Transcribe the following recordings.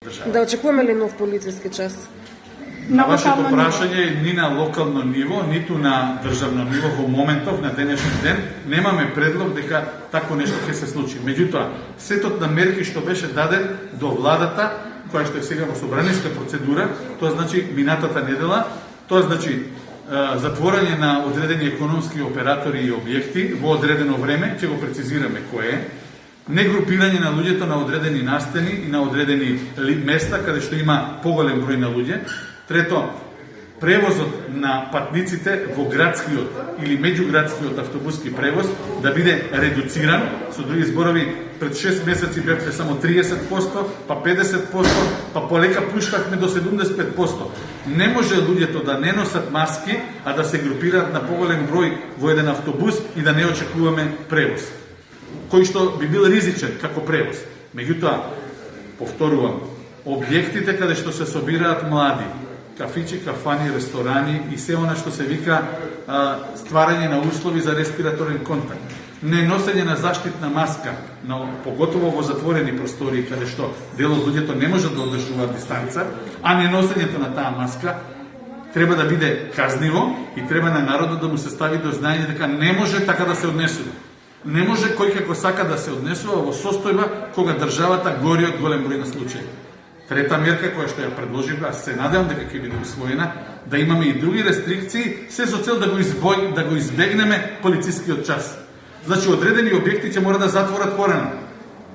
држава. Да очекуваме ли нов полициски час? На вашето прашање, ни на локално ниво, ниту на државно ниво во моментов, на денешен ден, немаме предлог дека тако нешто ќе се случи. Меѓутоа, сетот на мерки што беше даден до владата, која што е сега во собраниска процедура, тоа значи минатата недела, тоа значи затворање на одредени економски оператори и објекти во одредено време, ќе го прецизираме кој е, негрупирање на луѓето на одредени настани и на одредени места каде што има поголем број на луѓе. Трето, превозот на патниците во градскиот или меѓуградскиот автобуски превоз да биде редуциран. Со други зборови, пред 6 месеци бевте само 30%, па 50%, па полека пушкавме до 75%. Не може луѓето да не носат маски, а да се групираат на поголем број во еден автобус и да не очекуваме превоз, кој што би бил ризичен како превоз. Меѓутоа, повторувам, објектите каде што се собираат млади, кафичи, кафани, ресторани и се она што се вика стварање на услови за респираторен контакт, не носење на заштитна маска, поготово во затворени простории каде што дел од луѓето не можат да одржуваат дистанца, а не носењето на таа маска треба да биде казниво и треба на народот да му се стави до знаење дека не може така да се однесува. Не може кој како сака да се однесува во состојба кога државата гори од голем број на случаи. Трета мерка која што ја предложив, аз се надевам дека ќе биде усвоена, да имаме и други рестрикции, се со цел да го избегнеме полицискиот час. Значи, одредени објекти ќе мора да затворат порано.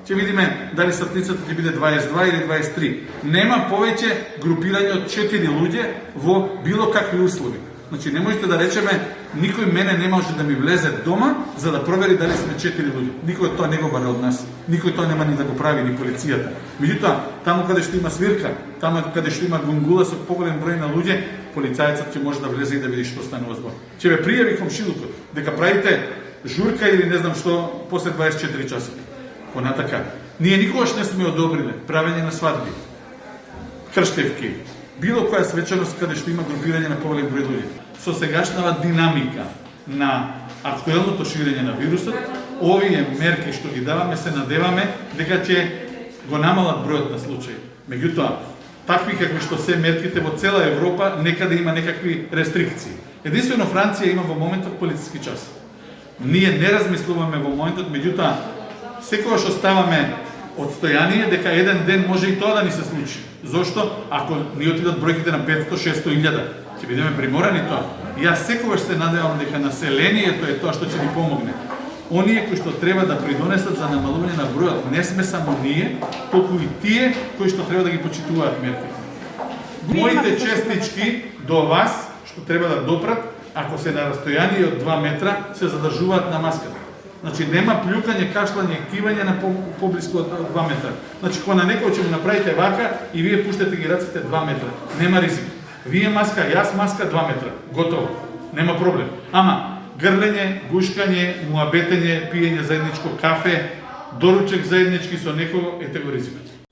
Ќе видиме дали сатницата ќе биде 22 или 23. Нема повеќе групирање од 4 луѓе во било какви услови. Значи, не можете да речеме, никој мене не може да ми влезе дома за да провери дали сме 4 луѓе. Никој тоа не го бара од нас. Никој тоа нема ни да го прави, ни полицијата. Меѓутоа, таму каде што има свирка, таму каде што има гунгула со поголем број на луѓе, полицајецот ќе може да влезе и да види што станува збор. Ќе ве пријави комшилукот дека правите журка или не знам што после 24 часа. Понатака, ние никогаш не сме одобриле правење на свадби, крштевки, било која свечаност каде што има групирање на поголем број луѓе. Со сегашната динамика на актуелното ширење на вирусот, овие мерки што ги даваме се надеваме дека ќе го намалат бројот на случаи. Меѓутоа, такви какви што се мерките во цела Европа, некаде има некакви рестрикции. Единствено Франција има во моментот полициски час. Ние не размислуваме во моментот, меѓутоа, секогаш оставаме одстојание дека еден ден може и тоа да ни се случи. Зошто? Ако ни отидат бројките на 500, 600, 1000, ќе бидеме приморани тоа. И јас секогаш се надевам дека населението е тоа што ќе ни помогне. Оние кои што треба да придонесат за намалување на бројот, не сме само ние, толку и тие кои што треба да ги почитуваат мерките. Моите честички до вас што треба да допрат, ако се на растојание од 2 метра, се задржуваат на маската. Значи, нема плюкање, кашлање, кивање на поблиску од 2 метра. Значи, кога на некој ќе му направите вака и вие пуштете ги раците 2 метра. Нема ризик. Вие маска, јас маска 2 метра. Готово. Нема проблем. Ама, грлење, гушкање, муабетење, пиење заедничко кафе, доручек заеднички со некого, ете го ризикот.